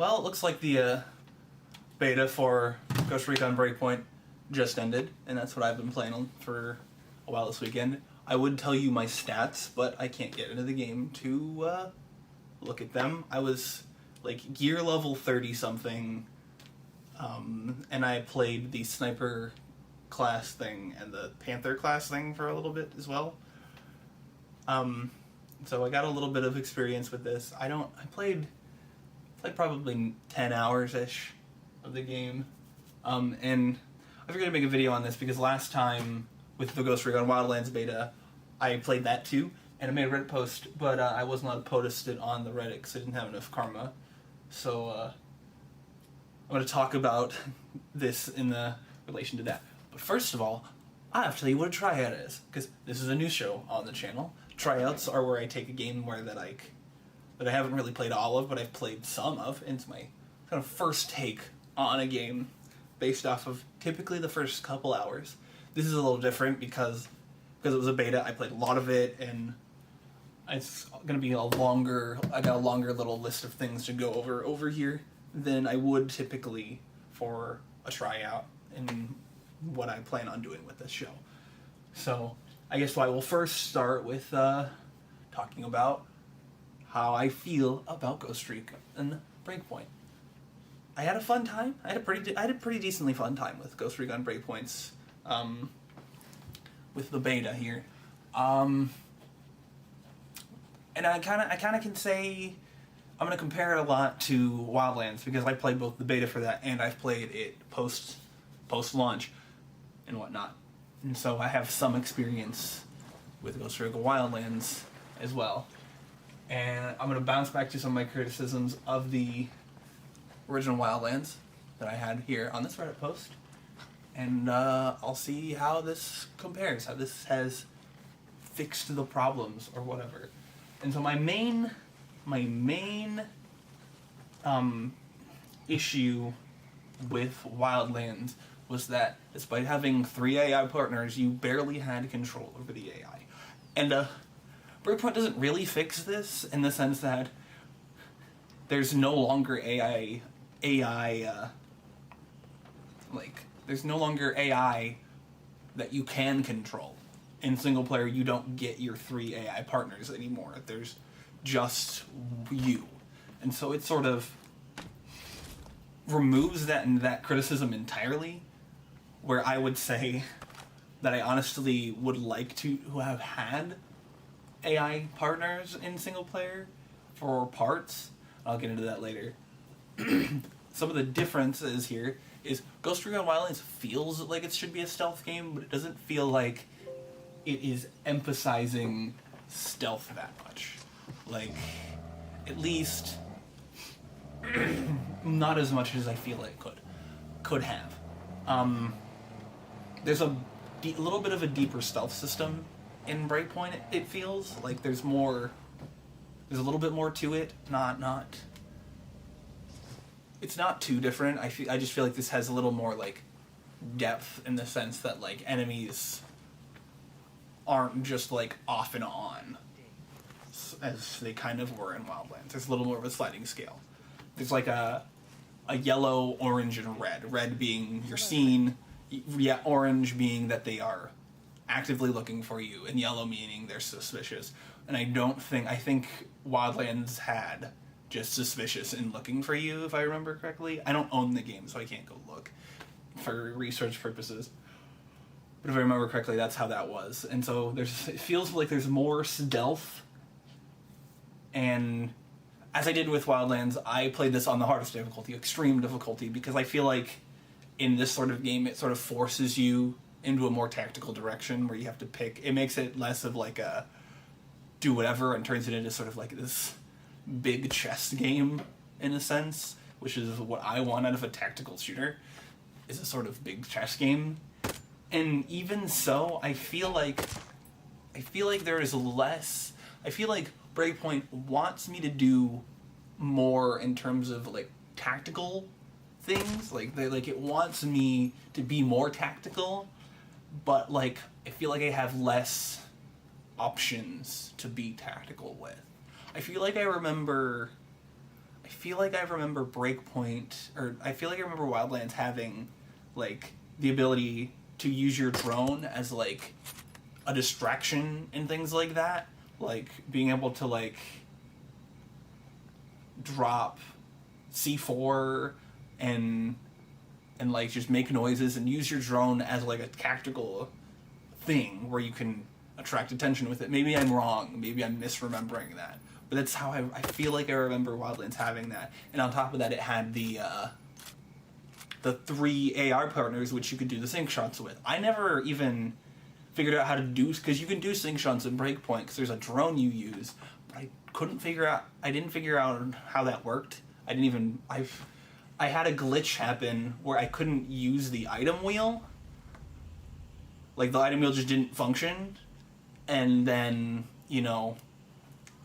Well, it looks like the beta for Ghost Recon Breakpoint just ended, and that's what I've been playing on for a while this weekend. I would tell you my stats, but I can't get into the game to look at them. I was like gear level 30 something, and I played the sniper class thing and the panther class thing for a little bit as well. So I got a little bit of experience with this. I played probably 10 hours ish of the game, and I figured I'd make a video on this because last time with the Ghost Recon Wildlands beta, I played that too, and I made a Reddit post, but I wasn't allowed to post it on the Reddit because I didn't have enough karma. So I'm going to talk about this in the relation to that. But first of all, I have to tell you what a tryout is, because this is a new show on the channel. Tryouts are where I take a game that I haven't really played all of, but I've played some of, and it's my kind of first take on a game based off of typically the first couple hours. This is a little different because it was a beta. I played a lot of it, and it's going to be I got a longer little list of things to go over here than I would typically for a tryout and what I plan on doing with this show. So I guess I will first start with talking about how I feel about Ghost Recon Breakpoint. I had a fun time. I had a pretty decently fun time with Ghost Recon Breakpoints, with the beta here, and I kind of can say I'm gonna compare it a lot to Wildlands because I played both the beta for that and I've played it post launch and whatnot, and so I have some experience with Ghost Recon Wildlands as well. And I'm going to bounce back to some of my criticisms of the original Wildlands that I had here on this Reddit post. And I'll see how this compares, how this has fixed the problems or whatever. And so my main issue with Wildlands was that despite having 3 AI partners, you barely had control over the AI. And Breakpoint doesn't really fix this in the sense that there's no longer there's no longer AI that you can control. In single player, you don't get your 3 AI partners anymore. There's just you. And so it sort of removes that criticism entirely, where I would say that I honestly would like to have had AI partners in single player for parts. I'll get into that later. Some of the differences here is Ghost Recon Wildlands feels like it should be a stealth game, but it doesn't feel like it is emphasizing stealth that much. Like, at least not as much as I feel it could have. There's a little bit of a deeper stealth system in Breakpoint. It feels like there's a little bit more to it. It's not too different. I just feel like this has a little more like depth in the sense that like enemies aren't just like off and on as they kind of were in Wildlands. There's a little more of a sliding scale. There's like a yellow, orange, and red. Red being you're seen, orange being that they are actively looking for you, and yellow meaning they're suspicious. And I think Wildlands had just suspicious in looking for you, if I remember correctly. I don't own the game, so I can't go look for research purposes. But if I remember correctly, that's how that was. And so it feels like there's more stealth. And as I did with Wildlands, I played this on the hardest difficulty, extreme difficulty, because I feel like in this sort of game, it sort of forces you into a more tactical direction where you have to pick. It makes it less of like a do whatever and turns it into sort of like this big chess game in a sense, which is what I want out of a tactical shooter, is a sort of big chess game. And even so, I feel like there is less. I feel like Breakpoint wants me to do more in terms of like tactical things. Like it wants me to be more tactical, but like I feel like I have less options to be tactical with. I feel like I remember feel like I remember Breakpoint, or I feel like I remember Wildlands having, like, the ability to use your drone as, like, a distraction and things like that. Like, being able to, like, drop C4 and like, just make noises and use your drone as, like, a tactical thing where you can attract attention with it. Maybe I'm wrong. Maybe I'm misremembering that. But that's how I feel like I remember Wildlands having that. And on top of that, it had the 3 AR partners, which you could do the sync shots with. I never even figured out how to do, because you can do sync shots in Breakpoint because there's a drone you use, but I didn't figure out how that worked. I had a glitch happen where I couldn't use the item wheel. Like, the item wheel just didn't function, and then,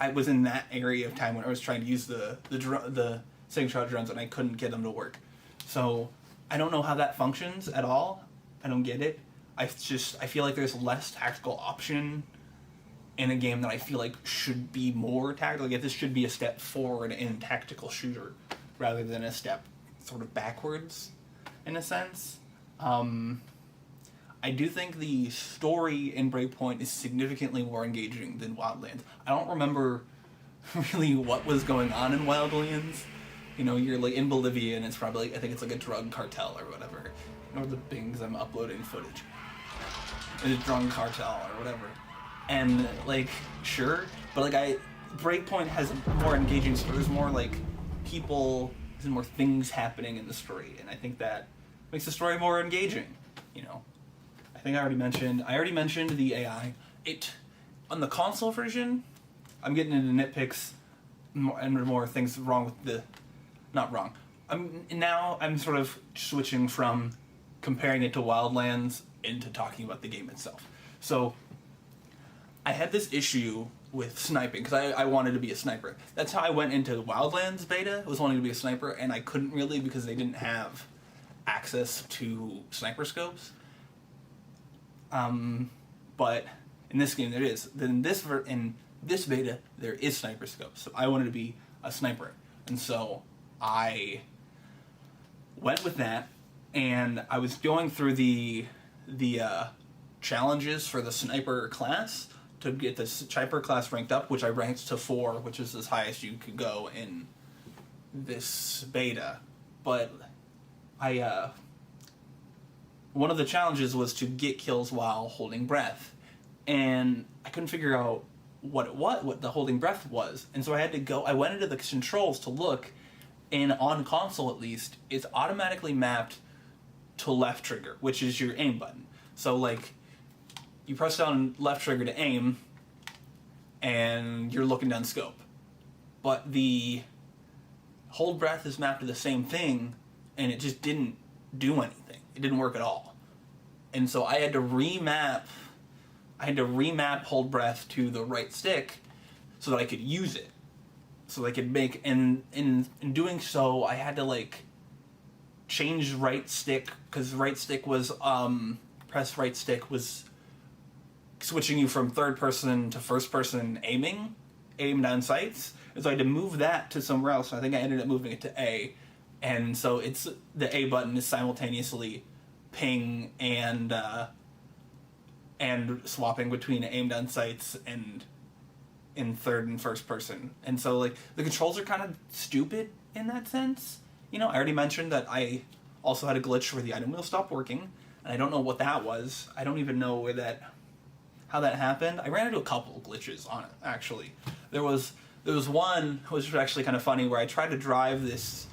I was in that area of time when I was trying to use the sync shot drones, and I couldn't get them to work. So I don't know how that functions at all. I don't get it. I feel like there's less tactical option in a game that I feel like should be more tactical. Like, this should be a step forward in tactical shooter rather than a step sort of backwards, in a sense. I do think the story in Breakpoint is significantly more engaging than Wildlands. I don't remember really what was going on in Wildlands. You're, like, in Bolivia, and it's probably, I think it's like a drug cartel or whatever. Or the things I'm uploading footage. It's a drug cartel or whatever. And, like, sure, but, like, Breakpoint has a more engaging story. There's more, like, people, there's more things happening in the story, and I think that makes the story more engaging, I think I already mentioned the AI. On the console version, I'm getting into nitpicks and more things wrong with not wrong. I'm sort of switching from comparing it to Wildlands into talking about the game itself. So, I had this issue with sniping, because I wanted to be a sniper. That's how I went into Wildlands beta, was wanting to be a sniper, and I couldn't really because they didn't have access to sniper scopes. But in this game there is. In this beta, there is sniper scopes, so I wanted to be a sniper. And so I went with that, and I was going through the challenges for the sniper class to get the sniper class ranked up, which I ranked to 4, which is as high as you could go in this beta. But one of the challenges was to get kills while holding breath, and I couldn't figure out what the holding breath was, and so I went into the controls to look, and on console at least, it's automatically mapped to left trigger, which is your aim button. So, like, you press down left trigger to aim, and you're looking down scope. But the hold breath is mapped to the same thing, and it just didn't do anything. It didn't work at all. And so I had to remap hold breath to the right stick so that I could use it. So I could make, and in doing so, I had to, like, change right stick, because right stick was, press right stick was switching you from third person to first person aim down sights. And so I had to move that to somewhere else. I think I ended up moving it to A. And so the A button is simultaneously ping and swapping between aim down sights and in third and first person. And so, like, the controls are kind of stupid in that sense. I already mentioned that I also had a glitch where the item wheel stopped working, and I don't know what that was. I don't even know how that happened. I ran into a couple of glitches on it, actually. There was one, which was actually kind of funny, where I tried to drive this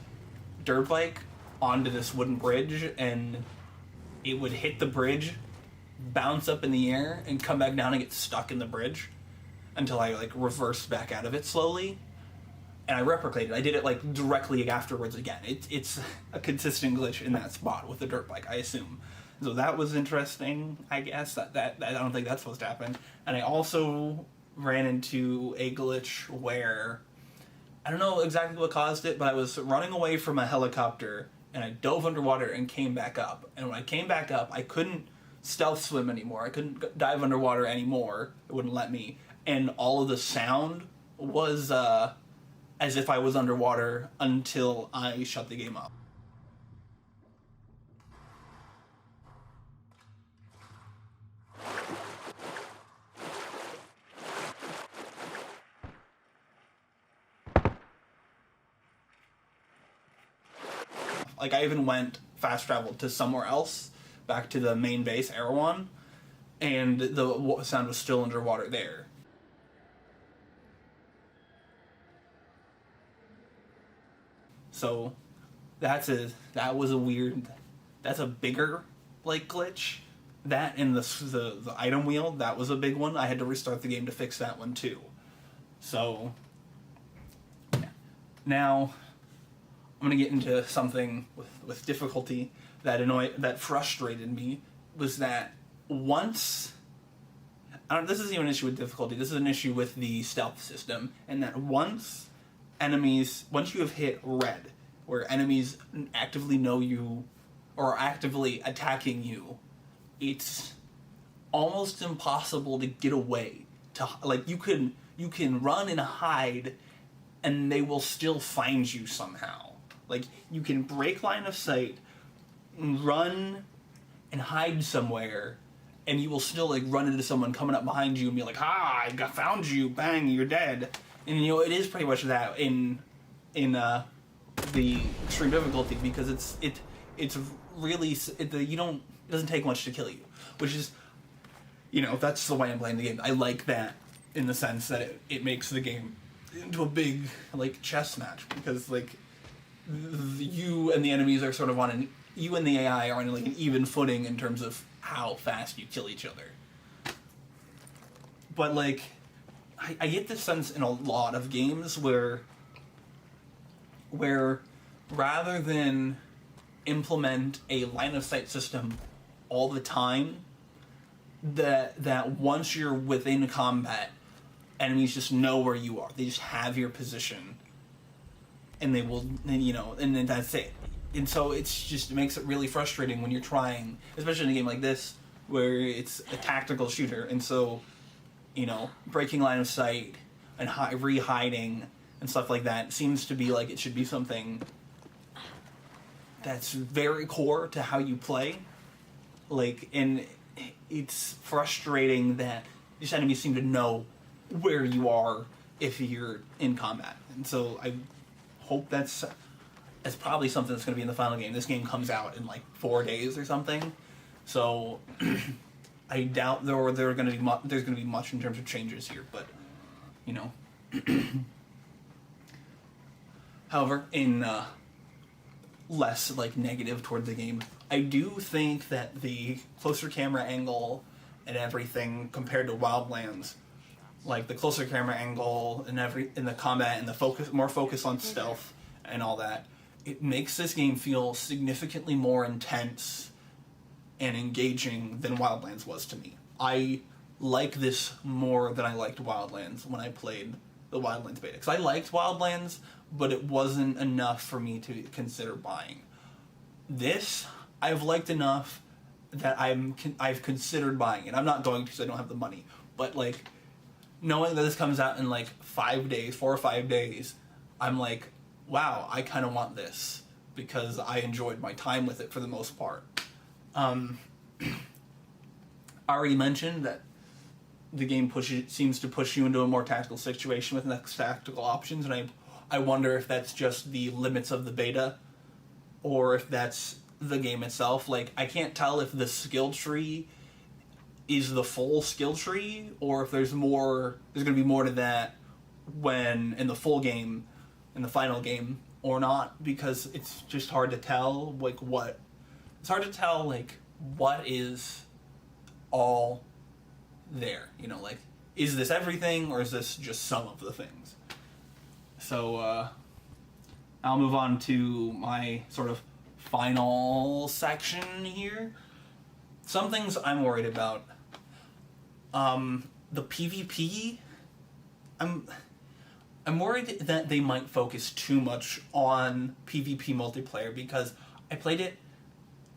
dirt bike onto this wooden bridge, and it would hit the bridge, bounce up in the air, and come back down and get stuck in the bridge until I, like, reversed back out of it slowly. And I replicated. I did it, like, directly afterwards again. It's a consistent glitch in that spot with the dirt bike, I assume. So that was interesting, I guess. That I don't think that's supposed to happen. And I also ran into a glitch where, I don't know exactly what caused it, but I was running away from a helicopter, and I dove underwater and came back up. And when I came back up, I couldn't stealth swim anymore. I couldn't dive underwater anymore. It wouldn't let me. And all of the sound was, as as if I was underwater until I shut the game up. Like, I even went fast traveled to somewhere else, back to the main base, Erewhon, and the sound was still underwater there. So that was a weird, that's a bigger, like, glitch. That and the item wheel, that was a big one. I had to restart the game to fix that one too. So yeah. Now I'm gonna get into something with difficulty that frustrated me. Was that once, this isn't even an issue with difficulty, this is an issue with the stealth system, and that once you have hit red, where enemies actively know you, or are actively attacking you, it's almost impossible to get away. Like, you can run and hide, and they will still find you somehow. Like, you can break line of sight, run and hide somewhere, and you will still, like, run into someone coming up behind you and be like, I found you, bang, you're dead. And, you know, it is pretty much that in the extreme difficulty, because it doesn't take much to kill you, which is, you know, that's the way I'm playing the game. I like that in the sense that it makes the game into a big, like, chess match, because, like, you and the enemies are sort of you and the AI are on, like, an even footing in terms of how fast you kill each other. But, like, I get this sense in a lot of games where rather than implement a line of sight system all the time, that once you're within combat, enemies just know where you are. They just have your position, and they will, you know, and then that's it. And so it makes it really frustrating when you're trying, especially in a game like this, where it's a tactical shooter, and so, you know, breaking line of sight and re-hiding and stuff like that seems to be like it should be something that's very core to how you play. Like, and it's frustrating that these enemies seem to know where you are if you're in combat. And so I hope that's probably something that's going to be in the final game. This game comes out in like 4 days or something. So I doubt there's going to be much in terms of changes here, but, you know. However, in less, like, negative toward the game, I do think that the closer camera angle and everything compared to Wildlands, like the closer camera angle and in the combat and the more focus on stealth and all that, it makes this game feel significantly more intense and engaging than Wildlands was to me. I like this more than I liked Wildlands when I played the Wildlands beta. Because I liked Wildlands, but it wasn't enough for me to consider buying. This, I've liked enough that I've considered buying it. I'm not going to because I don't have the money. But, like, knowing that this comes out in, like, 4 or 5 days, I'm like, wow, I kind of want this. Because I enjoyed my time with it for the most part. I already mentioned that the game seems to push you into a more tactical situation with next tactical options, and I wonder if that's just the limits of the beta, or if that's the game itself. Like, I can't tell if the skill tree is the full skill tree, or if there's going to be more to that when in the full game, in the final game, or not, because it's just hard to tell, like, what is all there, you know, like, is this everything, or is this just some of the things? So, I'll move on to my sort of final section here. Some things I'm worried about. The PvP, I'm worried that they might focus too much on PvP multiplayer, because I played it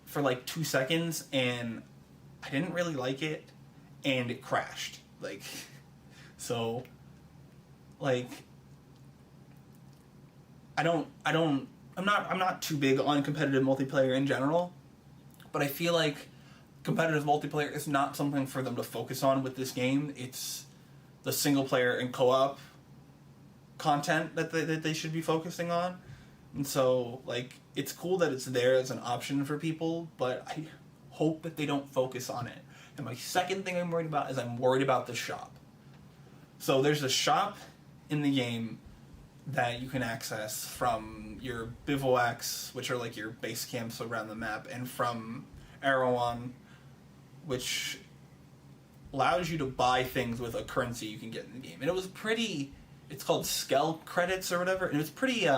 for like 2 seconds and I didn't really like it, and it crashed. Like, so, like, I'm not too big on competitive multiplayer in general, but I feel like competitive multiplayer is not something for them to focus on with this game. It's the single player and co-op content that they should be focusing on. And so, like, it's cool that it's there as an option for people, but I hope that they don't focus on it. And my second thing I'm worried about is I'm worried about the shop. So there's a shop in the game that you can access from your bivouacs, which are like your base camps around the map, and from Erewhon, which allows you to buy things with a currency you can get in the game. And it was pretty, it's called Skell credits or whatever, and it was pretty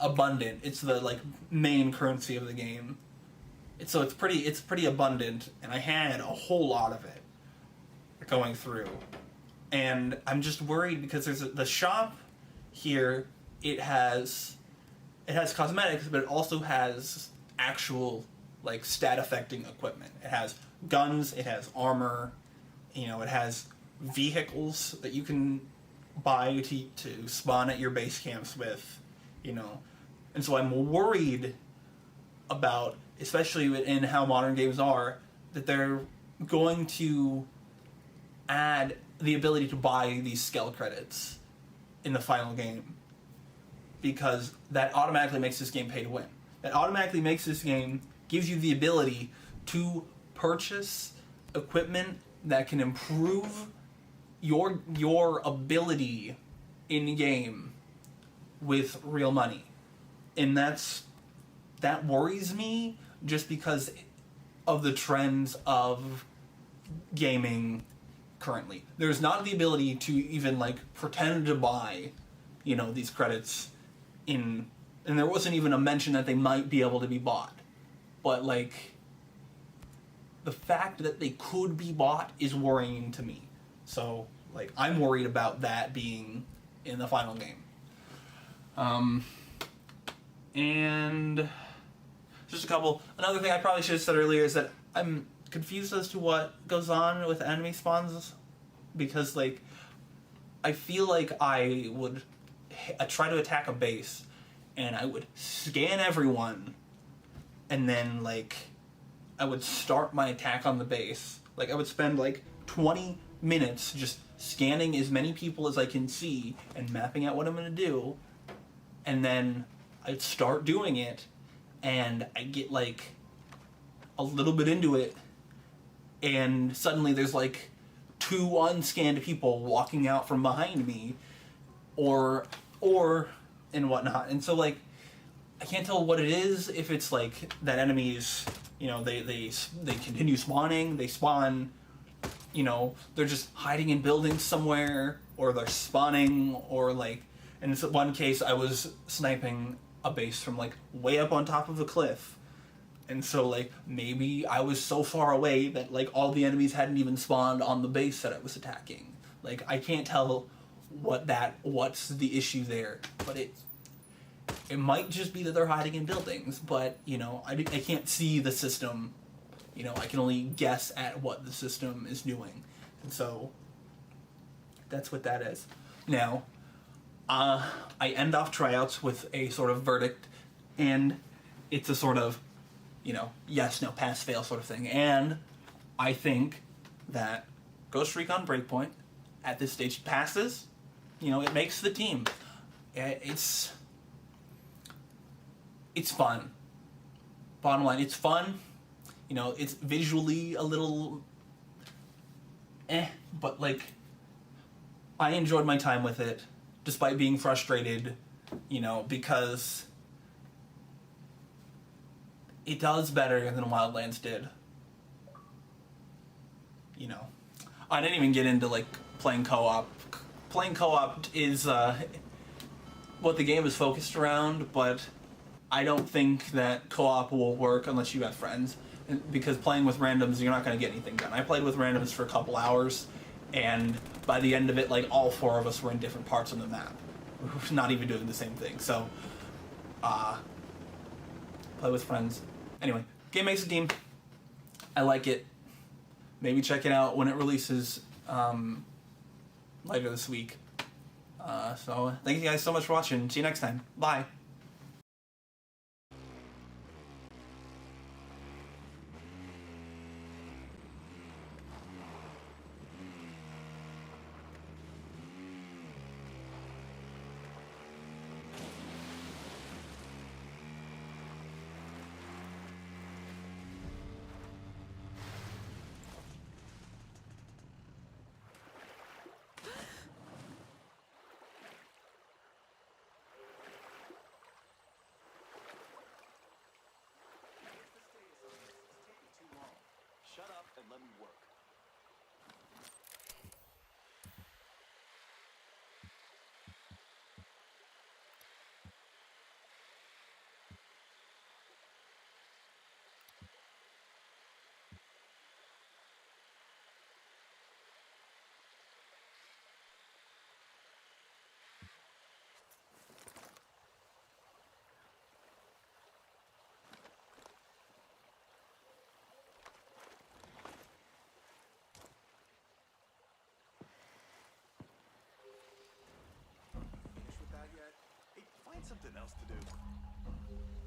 abundant. It's the like main currency of the game. It's pretty abundant, and I had a whole lot of it going through. And I'm just worried because there's the shop here, it has cosmetics, but it also has actual like stat affecting equipment. It has guns, it has armor, it has vehicles that you can buy to spawn at your base camps with, And so I'm worried about, especially in how modern games are, that they're going to add the ability to buy these skill credits in the final game, because that automatically makes this game pay to win. That automatically makes this game, gives you the ability to purchase equipment that can improve your ability in game with real money. And that worries me just because of the trends of gaming currently. There's not the ability to even like pretend to buy, these credits and there wasn't even a mention that they might be able to be bought. But like the fact that they could be bought is worrying to me. So like I'm worried about that being in the final game. And just a couple. Another thing I probably should have said earlier is that I'm confused as to what goes on with enemy spawns, because like I feel like I would try to attack a base and I would scan everyone and then like I would start my attack on the base. Like I would spend like 20 minutes just scanning as many people as I can see and mapping out what I'm going to do, and then I'd start doing it and I get like a little bit into it and suddenly there's like 2 unscanned people walking out from behind me or and whatnot. And so like I can't tell what it is, if it's like that enemies, they continue spawning, they spawn, they're just hiding in buildings somewhere, or they're spawning, or like, in one case I was sniping a base from like way up on top of a cliff. And so like maybe I was so far away that like all the enemies hadn't even spawned on the base that I was attacking. Like I can't tell what's the issue there, but it might just be that they're hiding in buildings, but I can't see the system. I can only guess at what the system is doing. And so that's what that is. Now, I end off tryouts with a sort of verdict, and it's a sort of, yes, no, pass, fail sort of thing. And I think that Ghost Recon Breakpoint, at this stage, passes. It makes the team. It's fun. Bottom line, it's fun. It's visually a little but like I enjoyed my time with it, despite being frustrated, because it does better than Wildlands did. I didn't even get into like playing co-op. Playing co-op is what the game is focused around, but I don't think that co-op will work unless you have friends, because playing with randoms, you're not going to get anything done. I played with randoms for a couple hours, and by the end of it, like all 4 of us were in different parts of the map. We're not even doing the same thing. So, play with friends. Anyway, game makes a team. I like it. Maybe check it out when it releases later this week. So thank you guys so much for watching. See you next time. Bye. Shut up and let me work. Finished with that yet? Hey, find something else to do.